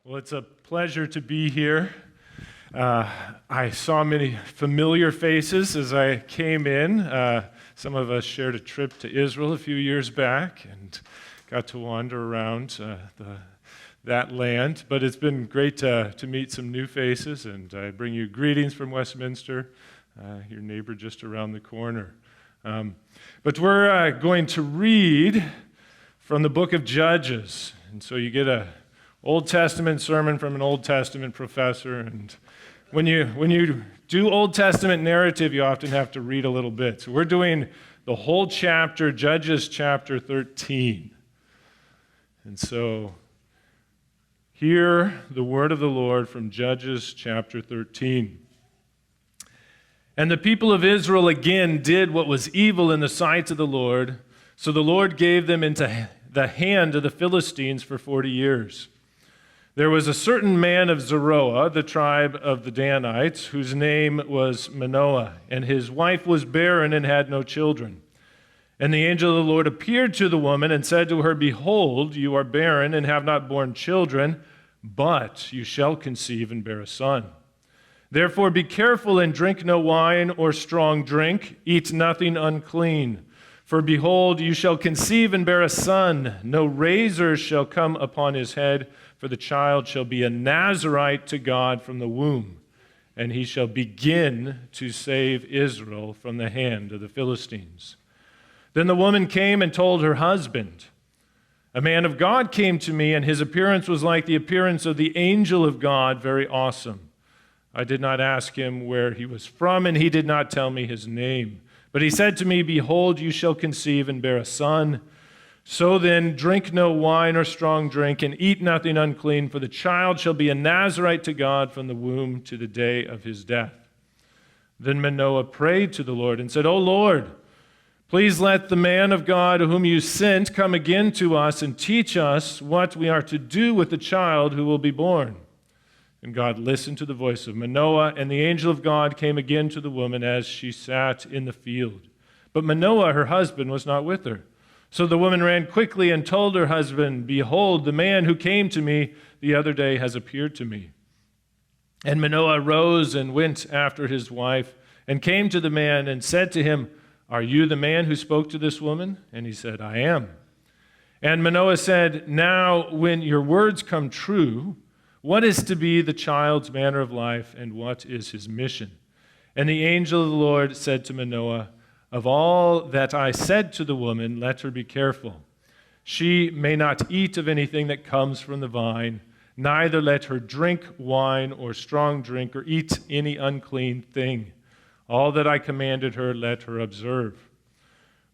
Well, it's a pleasure to be here. I saw many familiar faces as I came in. Some of us shared a trip to Israel a few years back and got to wander around that land. But it's been great to meet some new faces, and I bring you greetings from Westminster, your neighbor just around the corner. But we're going to read from the book of Judges, and so you get a Old Testament sermon from an Old Testament professor, and when you do Old Testament narrative, you often have to read a little bit. So we're doing the whole chapter, Judges chapter 13. And so hear the word of the Lord from Judges chapter 13. And the people of Israel again did what was evil in the sight of the Lord, so the Lord gave them into the hand of the Philistines for 40 years. There was a certain man of Zeroah, the tribe of the Danites, whose name was Manoah, and his wife was barren and had no children. And the angel of the Lord appeared to the woman and said to her, "Behold, you are barren and have not borne children, but you shall conceive and bear a son. Therefore be careful and drink no wine or strong drink, eat nothing unclean. For behold, you shall conceive and bear a son. No razor shall come upon his head, for the child shall be a Nazirite to God from the womb, and he shall begin to save Israel from the hand of the Philistines." Then the woman came and told her husband, "A man of God came to me, and his appearance was like the appearance of the angel of God, very awesome. I did not ask him where he was from, and he did not tell me his name. But he said to me, 'Behold, you shall conceive and bear a son. So then, drink no wine or strong drink, and eat nothing unclean, for the child shall be a Nazirite to God from the womb to the day of his death.' Then Manoah prayed to the Lord and said, 'O Lord, please let the man of God whom you sent come again to us and teach us what we are to do with the child who will be born.' And God listened to the voice of Manoah, and the angel of God came again to the woman as she sat in the field. But Manoah, her husband, was not with her. So the woman ran quickly and told her husband, 'Behold, the man who came to me the other day has appeared to me.' And Manoah rose and went after his wife and came to the man and said to him, 'Are you the man who spoke to this woman?' And he said, 'I am.' And Manoah said, 'Now when your words come true, what is to be the child's manner of life, and what is his mission?' And the angel of the Lord said to Manoah, 'Of all that I said to the woman, let her be careful. She may not eat of anything that comes from the vine, neither let her drink wine or strong drink or eat any unclean thing. All that I commanded her, let her observe.'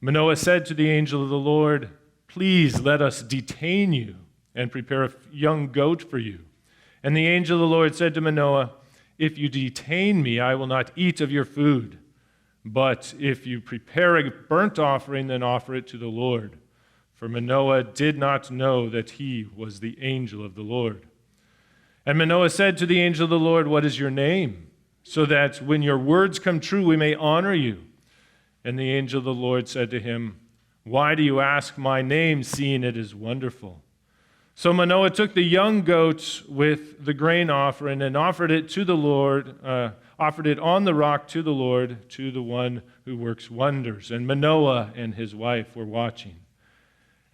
Manoah said to the angel of the Lord, 'Please let us detain you and prepare a young goat for you.' And the angel of the Lord said to Manoah, 'If you detain me, I will not eat of your food. But if you prepare a burnt offering, then offer it to the Lord.' For Manoah did not know that he was the angel of the Lord. And Manoah said to the angel of the Lord, 'What is your name? So that when your words come true, we may honor you.' And the angel of the Lord said to him, 'Why do you ask my name, seeing it is wonderful?' So Manoah took the young goat with the grain offering and offered it to the Lord, offered it on the rock to the Lord, to the one who works wonders. And Manoah and his wife were watching.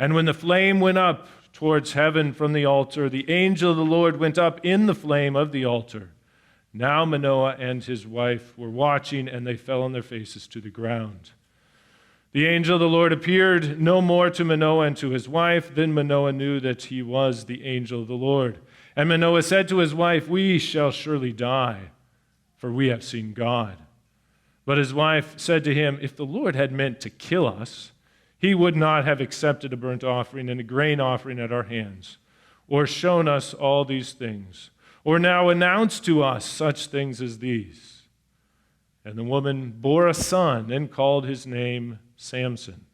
And when the flame went up towards heaven from the altar, the angel of the Lord went up in the flame of the altar. Now Manoah and his wife were watching, and they fell on their faces to the ground. The angel of the Lord appeared no more to Manoah and to his wife. Then Manoah knew that he was the angel of the Lord. And Manoah said to his wife, 'We shall surely die, for we have seen God.' But his wife said to him, 'If the Lord had meant to kill us, he would not have accepted a burnt offering and a grain offering at our hands, or shown us all these things, or now announced to us such things as these.' And the woman bore a son and called his name Samson.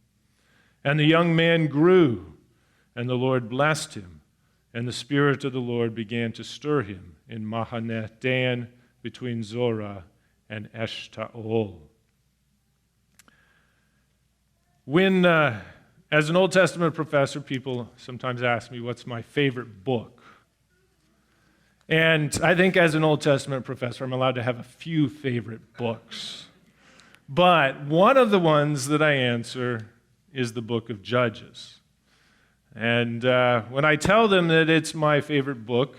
And the young man grew, and the Lord blessed him, and the Spirit of the Lord began to stir him in Mahaneh Dan between Zorah and Eshtaol." When, as an Old Testament professor, people sometimes ask me, what's my favorite book? And I think as an Old Testament professor, I'm allowed to have a few favorite books. But one of the ones that I answer is the book of Judges. And when I tell them that it's my favorite book,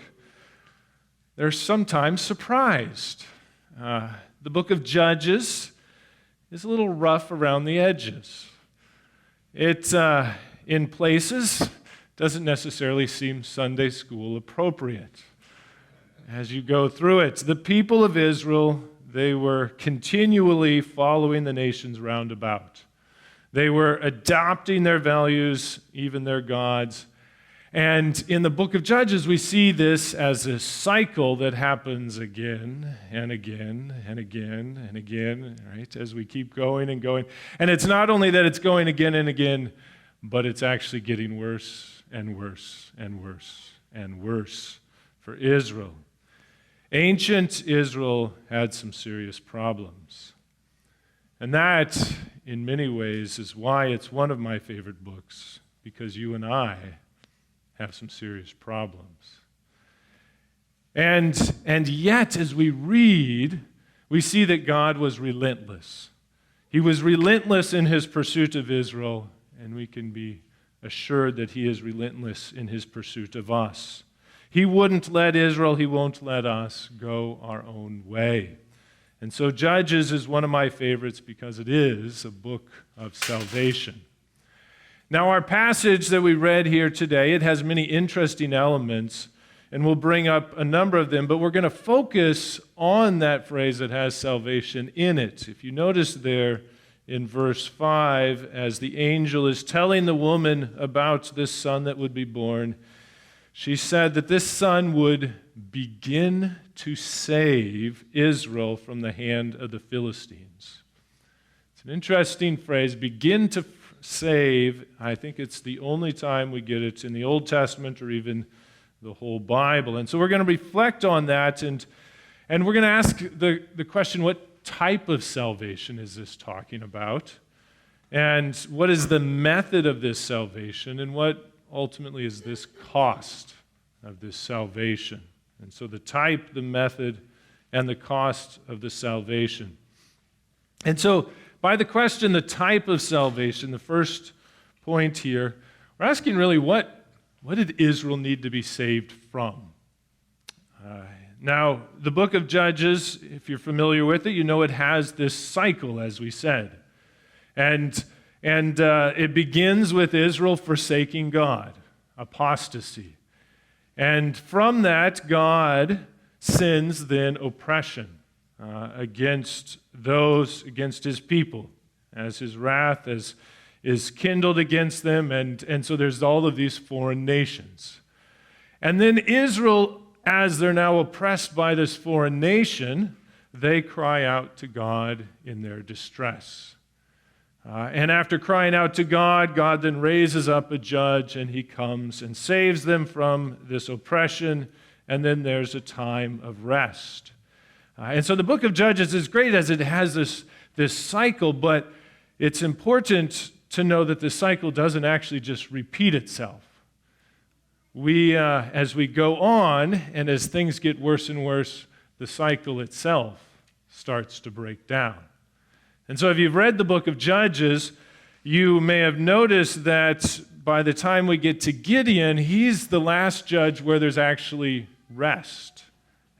they're sometimes surprised. The book of Judges is a little rough around the edges. It, in places, doesn't necessarily seem Sunday school appropriate. As you go through it, the people of Israel, they were continually following the nations round about. They were adopting their values, even their gods. And in the book of Judges, we see this as a cycle that happens again and again and again and again, right, as we keep going and going. And it's not only that it's going again and again, but it's actually getting worse and worse and worse and worse for Israel. Ancient Israel had some serious problems. And that, in many ways, is why it's one of my favorite books, because you and I have some serious problems. And yet, as we read, we see that God was relentless. He was relentless in his pursuit of Israel, and we can be assured that he is relentless in his pursuit of us. He wouldn't let Israel, he won't let us go our own way. And so Judges is one of my favorites because it is a book of salvation. Now, our passage that we read here today, it has many interesting elements, and we'll bring up a number of them, but we're going to focus on that phrase that has salvation in it. If you notice there in verse 5, as the angel is telling the woman about this son that would be born, she said that this son would begin to save Israel from the hand of the Philistines. It's an interesting phrase, begin to save. I think it's the only time we get it in the Old Testament or even the whole Bible. And so we're going to reflect on that, and we're going to ask the question, what type of salvation is this talking about? And what is the method of this salvation? And what ultimately is this cost of this salvation? And so the type, the method, and the cost of the salvation. And so by the question, the type of salvation, the first point here, we're asking really what did Israel need to be saved from? Now, the book of Judges, if you're familiar with it, you know it has this cycle, as we said. And it begins with Israel forsaking God, apostasy. And from that, God sends then oppression against his people, as his wrath is kindled against them, and so there's all of these foreign nations. And then Israel, as they're now oppressed by this foreign nation, they cry out to God in their distress. And after crying out to God, God then raises up a judge, and he comes and saves them from this oppression, and then there's a time of rest. And so the book of Judges is great as it has this cycle, but it's important to know that this cycle doesn't actually just repeat itself. As we go on, and as things get worse and worse, the cycle itself starts to break down. And so if you've read the book of Judges, you may have noticed that by the time we get to Gideon, he's the last judge where there's actually rest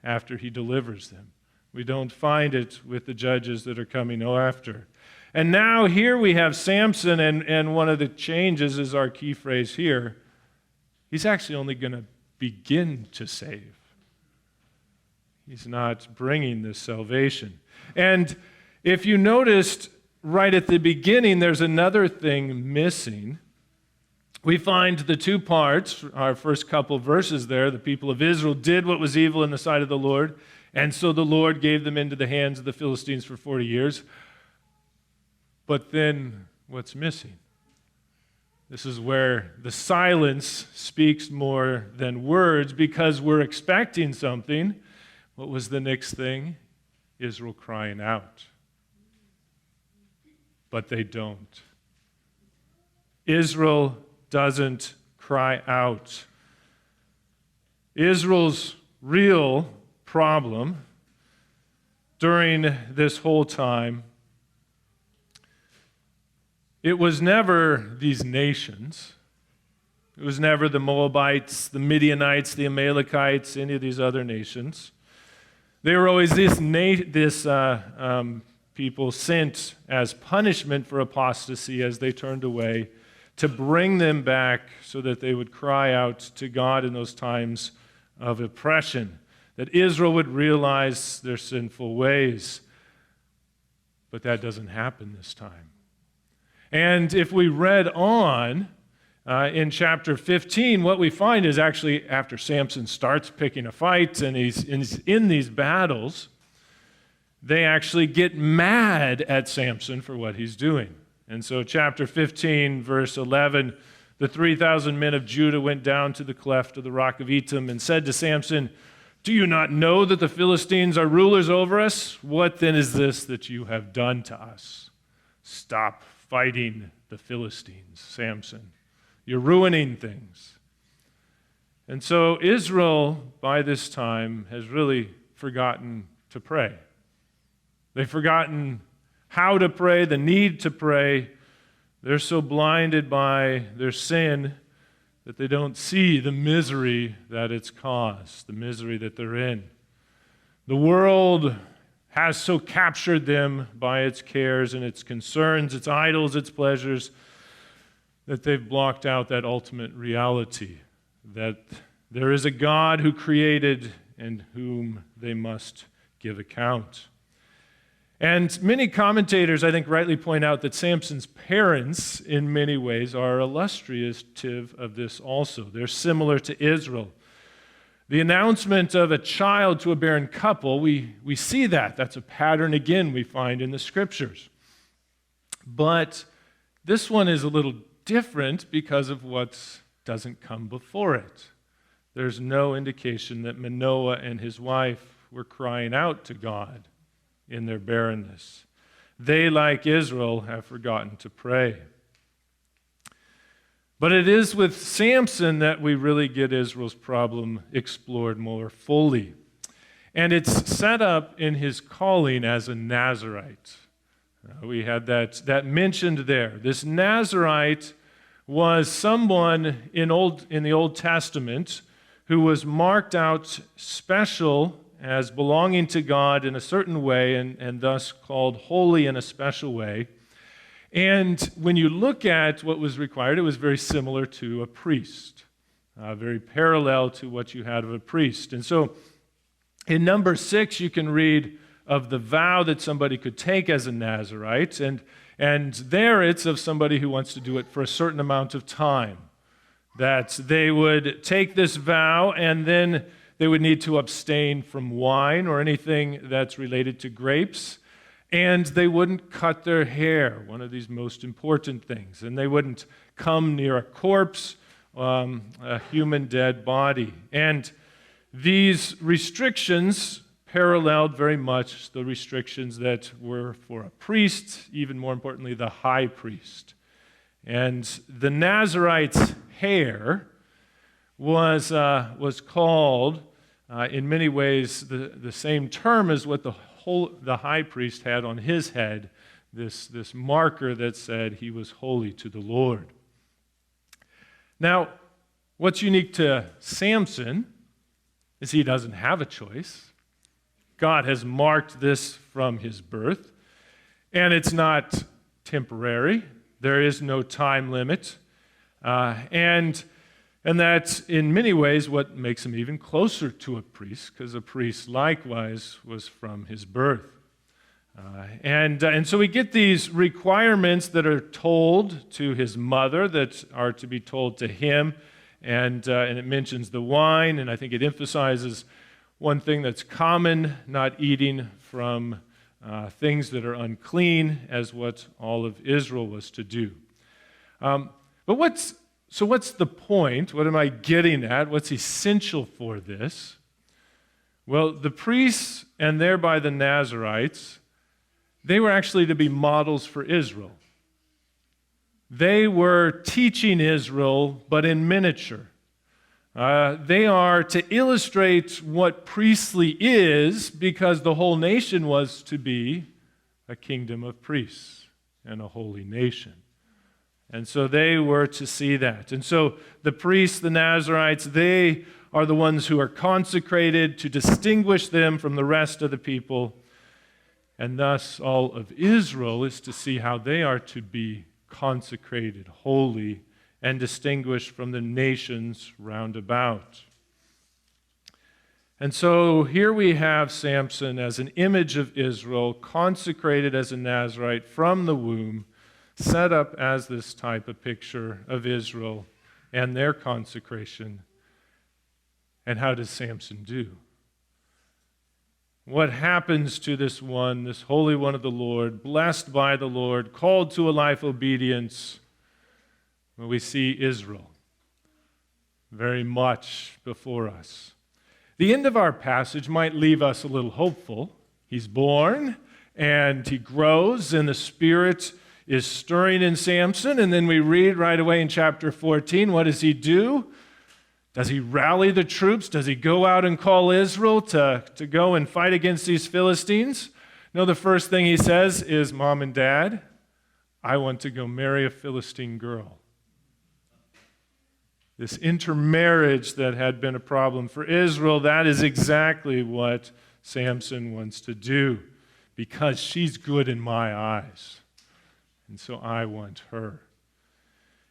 after he delivers them. We don't find it with the judges that are coming after. And now here we have Samson, and one of the changes is our key phrase here. He's actually only going to begin to save. He's not bringing this salvation. And if you noticed right at the beginning, there's another thing missing. We find the two parts, our first couple verses there, the people of Israel did what was evil in the sight of the Lord, and so the Lord gave them into the hands of the Philistines for 40 years. But then what's missing? This is where the silence speaks more than words, because we're expecting something. What was the next thing? Israel crying out. But they don't. Israel doesn't cry out. Israel's real problem during this whole time, it was never these nations. It was never the Moabites, the Midianites, the Amalekites, any of these other nations. They were always this people sent as punishment for apostasy as they turned away, to bring them back so that they would cry out to God in those times of oppression, that Israel would realize their sinful ways. But that doesn't happen this time. And if we read on in chapter 15, what we find is actually after Samson starts picking a fight and he's in these battles, they actually get mad at Samson for what he's doing. And so chapter 15, verse 11, the 3,000 men of Judah went down to the cleft of the rock of Etam and said to Samson, "Do you not know that the Philistines are rulers over us? What then is this that you have done to us? Stop fighting the Philistines, Samson. You're ruining things." And so Israel, by this time, has really forgotten to pray. They've forgotten how to pray, the need to pray. They're so blinded by their sin that they don't see the misery that it's caused, the misery that they're in. The world has so captured them by its cares and its concerns, its idols, its pleasures, that they've blocked out that ultimate reality, that there is a God who created and whom they must give account. And many commentators, I think, rightly point out that Samson's parents, in many ways, are illustrative of this also. They're similar to Israel. The announcement of a child to a barren couple, we see that. That's a pattern, again, we find in the Scriptures. But this one is a little different because of what doesn't come before it. There's no indication that Manoah and his wife were crying out to God in their barrenness. They, like Israel, have forgotten to pray. But it is with Samson that we really get Israel's problem explored more fully. And it's set up in his calling as a Nazirite. We had that mentioned there. This Nazirite was someone in the Old Testament who was marked out special as belonging to God in a certain way and thus called holy in a special way. And when you look at what was required, it was very similar to a priest, very parallel to what you had of a priest. And so in number 6, you can read of the vow that somebody could take as a Nazirite, and there it's of somebody who wants to do it for a certain amount of time, that they would take this vow and then they would need to abstain from wine or anything that's related to grapes, and they wouldn't cut their hair, one of these most important things, and they wouldn't come near a corpse, a human dead body. And these restrictions paralleled very much the restrictions that were for a priest, even more importantly, the high priest. And the Nazirite's hair was called, in many ways, the same term as what the high priest had on his head, this marker that said he was holy to the Lord. Now, what's unique to Samson is he doesn't have a choice. God has marked this from his birth, and it's not temporary. There is no time limit, and that's in many ways what makes him even closer to a priest, because a priest likewise was from his birth. And so we get these requirements that are told to his mother that are to be told to him, and it mentions the wine, and I think it emphasizes one thing that's common, not eating from things that are unclean, as what all of Israel was to do. But what's the point? What am I getting at? What's essential for this? Well, the priests, and thereby the Nazirites, they were actually to be models for Israel. They were teaching Israel, but in miniature. They are to illustrate what priestly is, because the whole nation was to be a kingdom of priests and a holy nation. And so they were to see that. And so the priests, the Nazarites, they are the ones who are consecrated to distinguish them from the rest of the people. And thus all of Israel is to see how they are to be consecrated, holy, and distinguished from the nations round about. And so here we have Samson as an image of Israel, consecrated as a Nazarite from the womb, set up as this type of picture of Israel and their consecration. And how does Samson do? What happens to this one, this Holy One of the Lord, blessed by the Lord, called to a life obedience? Well, we see Israel very much before us. The end of our passage might leave us a little hopeful. He's born, and he grows, and the Spirit is stirring in Samson. And then we read right away in chapter 14, what does he do? Does he rally the troops? Does he go out and call Israel to go and fight against these Philistines? No, the first thing he says is, Mom and Dad, I want to go marry a Philistine girl. This intermarriage that had been a problem for Israel, that is exactly what Samson wants to do, because she's good in my eyes. And so I want her.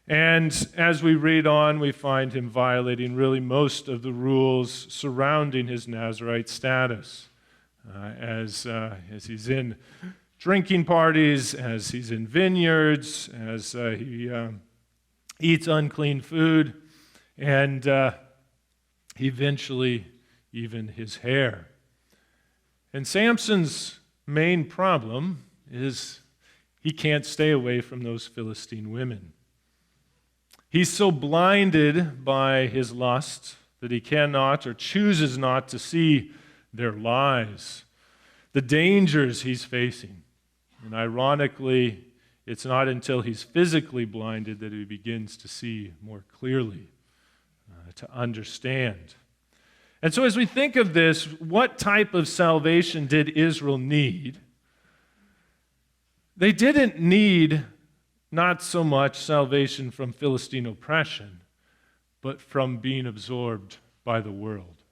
And as we read on, we find him violating really most of the rules surrounding his Nazirite status. As he's in drinking parties, as he's in vineyards, as he eats unclean food, and eventually even his hair. And Samson's main problem is he can't stay away from those Philistine women. He's so blinded by his lust that he cannot or chooses not to see their lies, the dangers he's facing. And ironically, it's not until he's physically blinded that he begins to see more clearly, to understand. And so as we think of this, what type of salvation did Israel need? They didn't need not so much salvation from Philistine oppression, but from being absorbed by the world.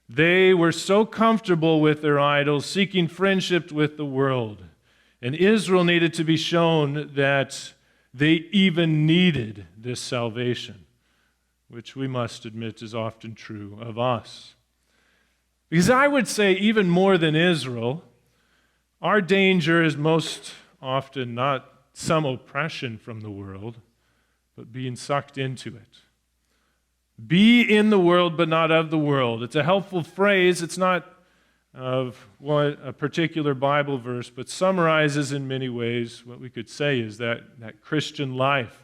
They were so comfortable with their idols, seeking friendship with the world. And Israel needed to be shown that they even needed this salvation, which we must admit is often true of us. Because I would say, even more than Israel, our danger is most often not some oppression from the world, but being sucked into it. Be in the world, but not of the world. It's a helpful phrase. It's not of a particular Bible verse, but summarizes in many ways what we could say is that Christian life.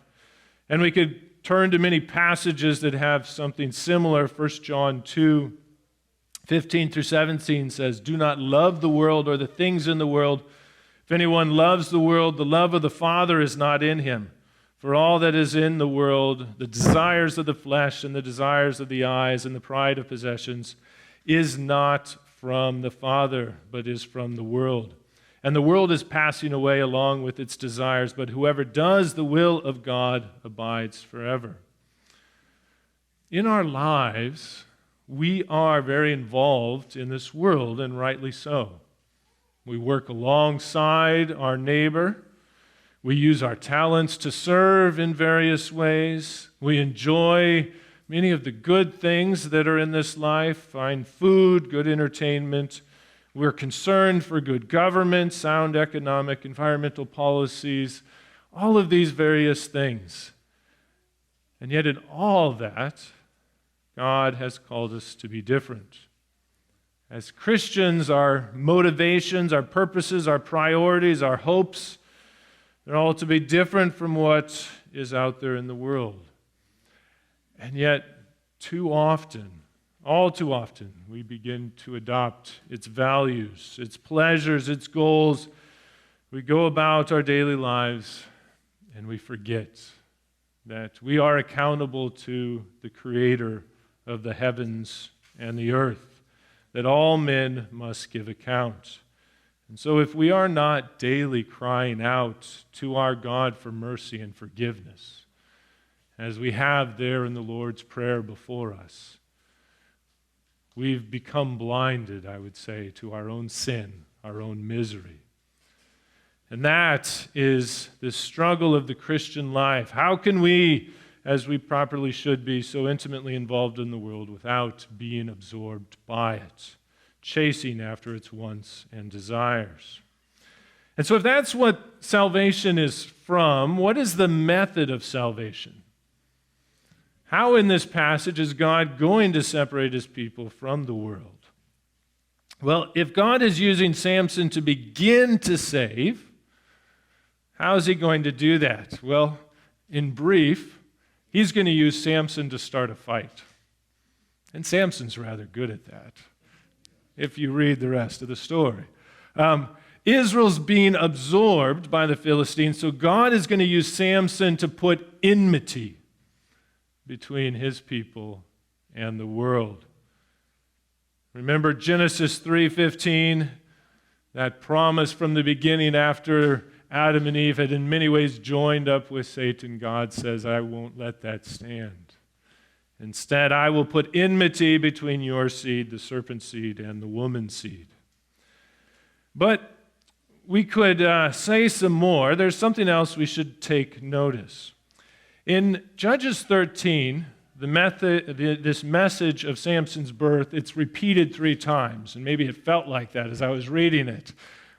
And we could turn to many passages that have something similar. 1 John 2, 15 through 17 says, "Do not love the world or the things in the world. If anyone loves the world, the love of the Father is not in him. For all that is in the world, the desires of the flesh and the desires of the eyes and the pride of possessions, is not from the Father, but is from the world. And the world is passing away along with its desires, but whoever does the will of God abides forever." In our lives, we are very involved in this world, and rightly so. We work alongside our neighbor. We use our talents to serve in various ways. We enjoy many of the good things that are in this life, fine food, good entertainment. We're concerned for good government, sound economic, environmental policies, all of these various things. And yet in all that, God has called us to be different. As Christians, our motivations, our purposes, our priorities, our hopes, they're all to be different from what is out there in the world. And yet, too often, all too often, we begin to adopt its values, its pleasures, its goals. We go about our daily lives and we forget that we are accountable to the Creator of the heavens and the earth, that all men must give account. And so if we are not daily crying out to our God for mercy and forgiveness, as we have there in the Lord's Prayer before us, we've become blinded, I would say, to our own sin, our own misery. And that is the struggle of the Christian life. How can we, as we properly should be, so intimately involved in the world without being absorbed by it, chasing after its wants and desires? And so if that's what salvation is from, what is the method of salvation? How in this passage is God going to separate his people from the world? Well, if God is using Samson to begin to save, how is he going to do that? Well, in brief, he's going to use Samson to start a fight. And Samson's rather good at that, if you read the rest of the story. Israel's being absorbed by the Philistines, so God is going to use Samson to put enmity between his people and the world. Remember Genesis 3:15, that promise from the beginning after Adam and Eve had in many ways joined up with Satan. God says, I won't let that stand. Instead, I will put enmity between your seed, the serpent seed, and the woman's seed. But we could say some more. There's something else we should take notice. In Judges 13, this message of Samson's birth, it's repeated 3 times, and maybe it felt like that as I was reading it.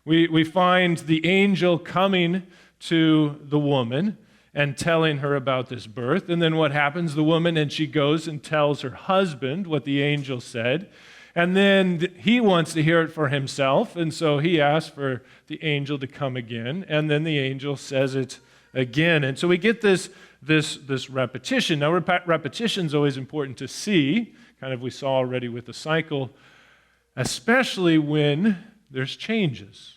We find the angel coming to the woman and telling her about this birth. And then what happens? The woman, and she goes and tells her husband what the angel said. And then he wants to hear it for himself. And so he asks for the angel to come again. And then the angel says it again. And so we get this repetition. Now, repetition is always important to see, kind of we saw already with the cycle, especially when there's changes,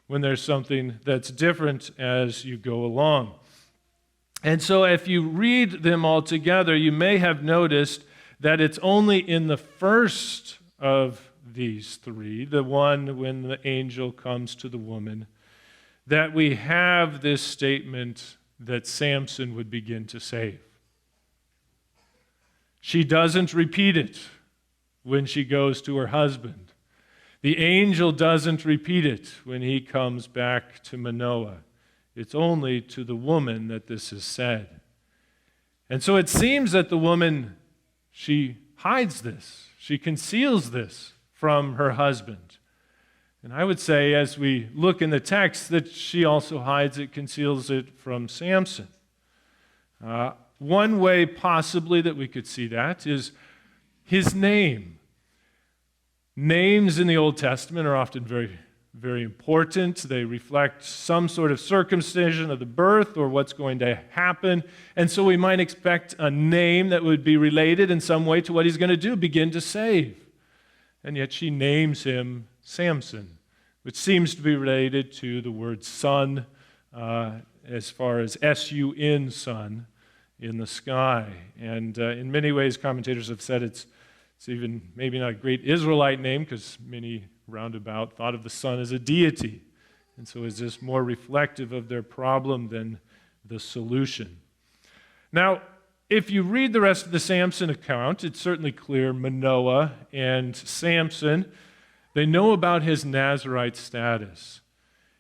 when there's something that's different as you go along. And so if you read them all together, you may have noticed that it's only in the first of these 3, the one when the angel comes to the woman, that we have this statement that Samson would begin to save. She doesn't repeat it when she goes to her husband. The angel doesn't repeat it when he comes back to Manoah. It's only to the woman that this is said. And so it seems that the woman, she hides this. She conceals this from her husband. And I would say, as we look in the text, that she also hides it, conceals it from Samson. One way possibly that we could see that is his name. Names in the Old Testament are often very, very important. They reflect some sort of circumcision of the birth or what's going to happen. And so we might expect a name that would be related in some way to what he's going to do, begin to save. And yet she names him Samson, which seems to be related to the word sun, as far as S-U-N, sun, in the sky. And in many ways, commentators have said it's even maybe not a great Israelite name, because many roundabout thought of the sun as a deity. And so is this more reflective of their problem than the solution? Now, if you read the rest of the Samson account, it's certainly clear Manoah and Samson, they know about his Nazirite status.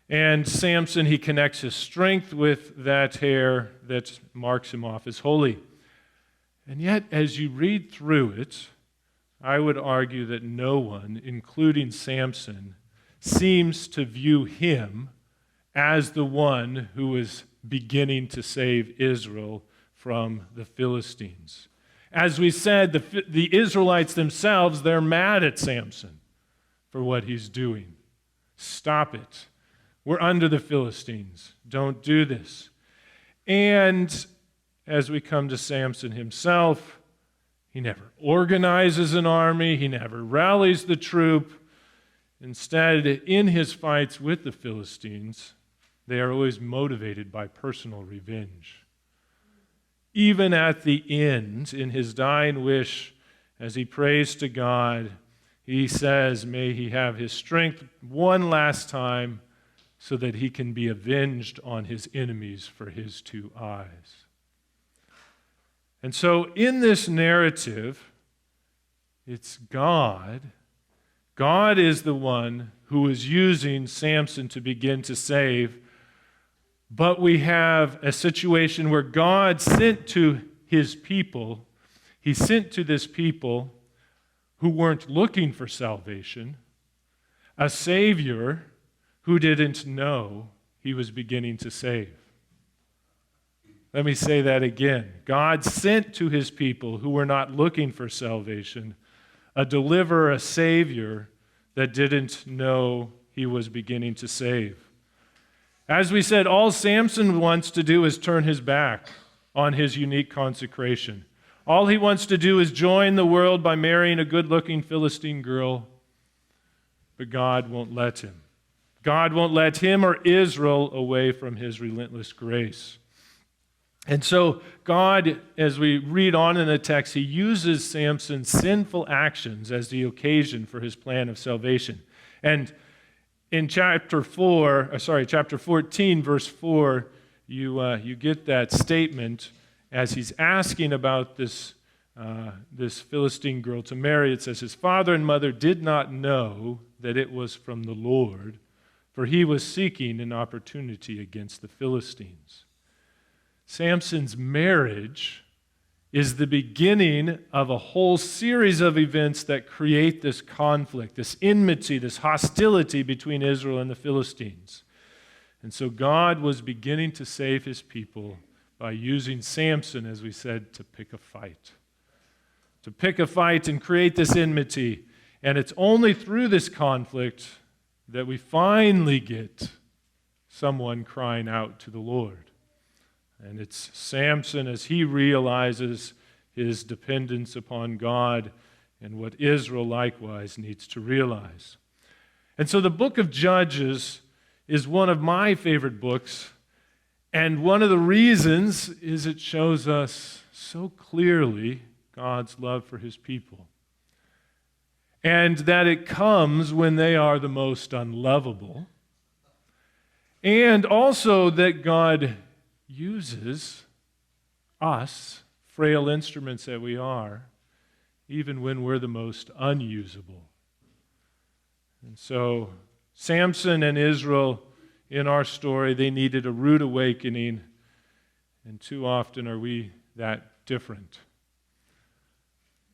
And Samson, he connects his strength with that hair that marks him off as holy. And yet, as you read through it, I would argue that no one, including Samson, seems to view him as the one who is beginning to save Israel from the Philistines. As we said, the Israelites themselves, they're mad at Samson for what he's doing. Stop it. We're under the Philistines. Don't do this. And as we come to Samson himself, he never organizes an army. He never rallies the troop. Instead, in his fights with the Philistines, they are always motivated by personal revenge. even at the end, in his dying wish, as he prays to God, he says, may he have his strength one last time so that he can be avenged on his enemies for his 2 eyes. And so in this narrative, it's God. God is the one who is using Samson to begin to save. But we have a situation where God sent to his people, he sent to this people who weren't looking for salvation, a Savior who didn't know he was beginning to save. Let me say that again. God sent to his people who were not looking for salvation, a deliverer, a Savior that didn't know he was beginning to save. As we said, all Samson wants to do is turn his back on his unique consecration. All he wants to do is join the world by marrying a good-looking Philistine girl, but God won't let him. God won't let him or Israel away from his relentless grace. And so God, as we read on in the text, he uses Samson's sinful actions as the occasion for his plan of salvation. And in chapter 14, verse 4, you get that statement as he's asking about this Philistine girl to marry. It says, his father and mother did not know that it was from the Lord, for he was seeking an opportunity against the Philistines. Samson's marriage is the beginning of a whole series of events that create this conflict, this enmity, this hostility between Israel and the Philistines. And so God was beginning to save his people by using Samson, as we said, to pick a fight. To pick a fight and create this enmity. And it's only through this conflict that we finally get someone crying out to the Lord. And it's Samson as he realizes his dependence upon God and what Israel likewise needs to realize. And so the book of Judges is one of my favorite books, and one of the reasons is it shows us so clearly God's love for his people, and that it comes when they are the most unlovable, and also that God uses us, frail instruments that we are, even when we're the most unusable. And so Samson and Israel in our story, they needed a rude awakening, and too often are we that different.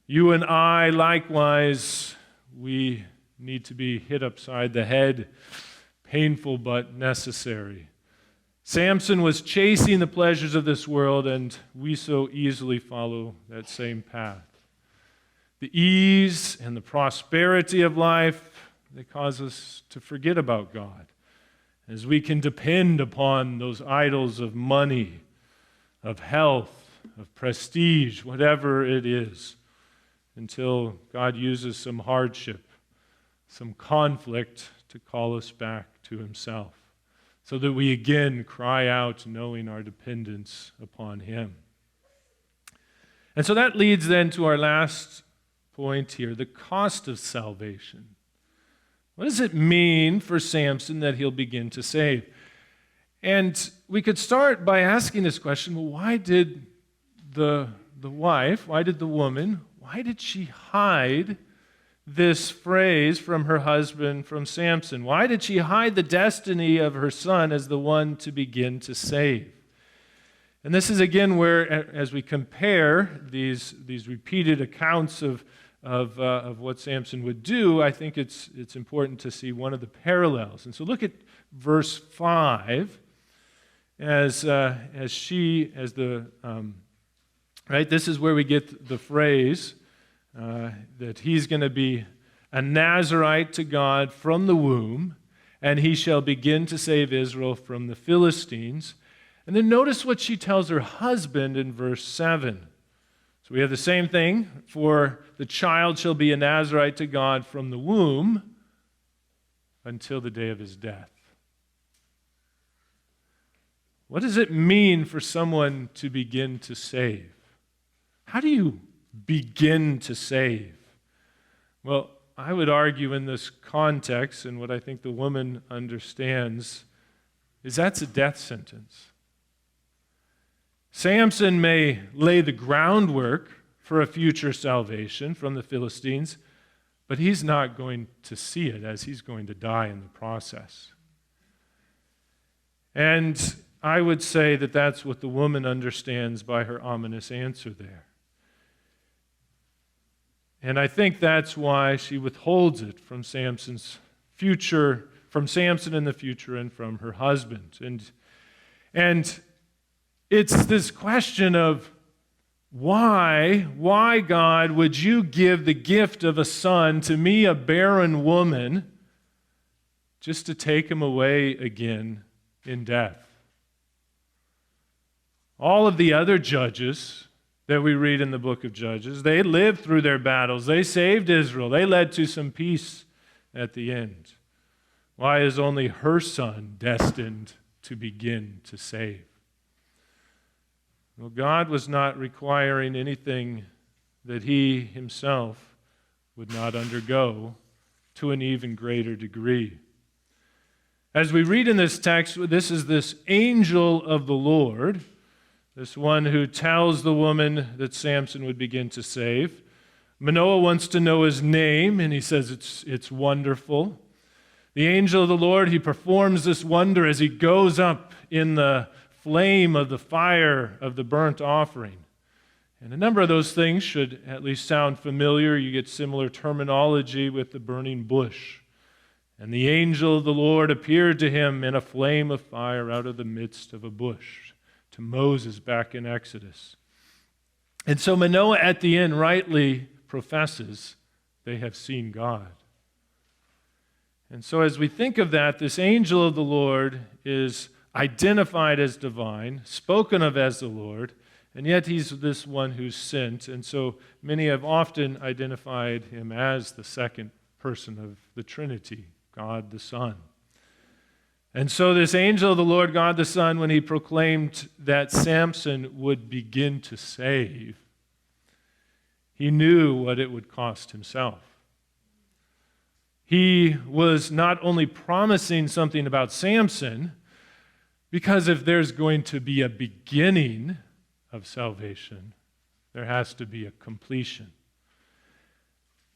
You and I, likewise, we need to be hit upside the head, painful but necessary. Samson was chasing the pleasures of this world, and we so easily follow that same path. The ease and the prosperity of life, they cause us to forget about God, as we can depend upon those idols of money, of health, of prestige, whatever it is, until God uses some hardship, some conflict to call us back to himself, so that we again cry out knowing our dependence upon him. And so that leads then to our last point here, the cost of salvation. What does it mean for Samson that he'll begin to save? And we could start by asking this question, well, why did the woman, why did she hide this phrase from her husband, from Samson? Why did she hide the destiny of her son as the one to begin to save? And this is again where, as we compare these repeated accounts of what Samson would do, I think it's important to see one of the parallels. And so look at verse 5 this is where we get the phrase that he's going to be a Nazirite to God from the womb, and he shall begin to save Israel from the Philistines. And then notice what she tells her husband in verse 7. So we have the same thing, for the child shall be a Nazirite to God from the womb until the day of his death. What does it mean for someone to begin to save? How do you begin to save? Well, I would argue in this context, and what I think the woman understands, is that's a death sentence. Samson may lay the groundwork for a future salvation from the Philistines, but he's not going to see it, as he's going to die in the process. And I would say that that's what the woman understands by her ominous answer there. And I think that's why she withholds it from Samson's future, from Samson in the future, and from her husband. And it's this question of why, God, would you give the gift of a son to me, a barren woman, just to take him away again in death? All of the other judges that we read in the book of Judges, they lived through their battles. They saved Israel. They led to some peace at the end. Why is only her son destined to begin to save? Well, God was not requiring anything that he himself would not undergo to an even greater degree. As we read in this text, this is this angel of the Lord, this one who tells the woman that Samson would begin to save. Manoah wants to know his name, and he says it's wonderful. The angel of the Lord, he performs this wonder as he goes up in the flame of the fire of the burnt offering. And a number of those things should at least sound familiar. You get similar terminology with the burning bush. And the angel of the Lord appeared to him in a flame of fire out of the midst of a bush, to Moses back in Exodus. And so Manoah at the end rightly professes they have seen God. And so as we think of that, this angel of the Lord is identified as divine, spoken of as the Lord, and yet he's this one who's sent. And so many have often identified him as the second person of the Trinity, God the Son. And so this angel of the Lord, God the Son, when he proclaimed that Samson would begin to save, he knew what it would cost himself. He was not only promising something about Samson, because if there's going to be a beginning of salvation, there has to be a completion.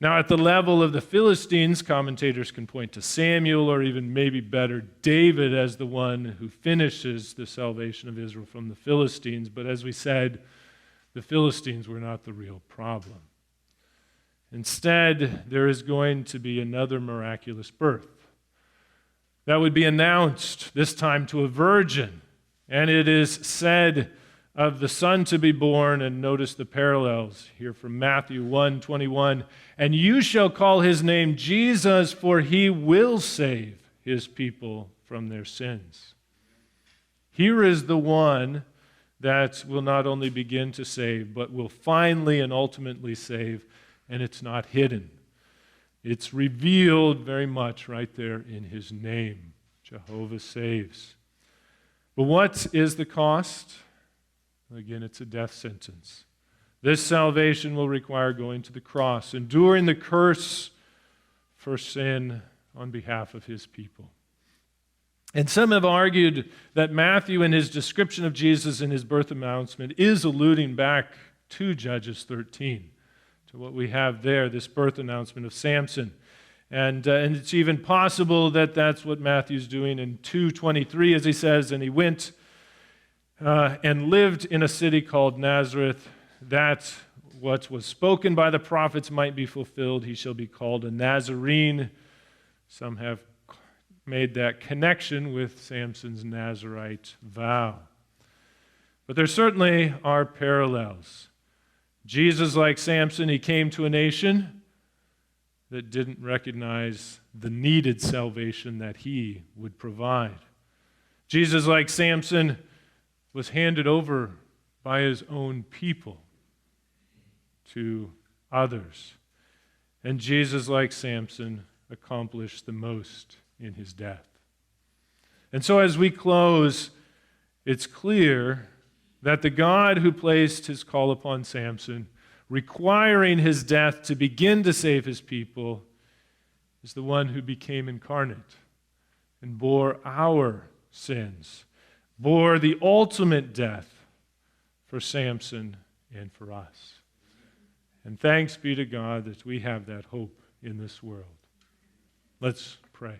Now, at the level of the Philistines, commentators can point to Samuel, or even maybe better, David, as the one who finishes the salvation of Israel from the Philistines. But as we said, the Philistines were not the real problem. Instead, there is going to be another miraculous birth that would be announced, this time to a virgin. And it is said of the Son to be born, and notice the parallels here from Matthew 1:21, and you shall call his name Jesus, for he will save his people from their sins. Here is the one that will not only begin to save, but will finally and ultimately save, and it's not hidden. It's revealed very much right there in his name. Jehovah saves. But what is the cost? Again, it's a death sentence. This salvation will require going to the cross, enduring the curse for sin on behalf of his people. And some have argued that Matthew, in his description of Jesus in his birth announcement, is alluding back to Judges 13, to what we have there, this birth announcement of Samson. And it's even possible that that's what Matthew's doing in 2:23, as he says, and he went and lived in a city called Nazareth, that what was spoken by the prophets might be fulfilled. He shall be called a Nazarene. Some have made that connection with Samson's Nazarite vow. But there certainly are parallels. Jesus, like Samson, he came to a nation that didn't recognize the needed salvation that he would provide. Jesus, like Samson, was handed over by his own people to others. And Jesus, like Samson, accomplished the most in his death. And so as we close, it's clear that the God who placed his call upon Samson, requiring his death to begin to save his people, is the one who became incarnate and bore our sins, bore the ultimate death for Samson and for us. And thanks be to God that we have that hope in this world. Let's pray.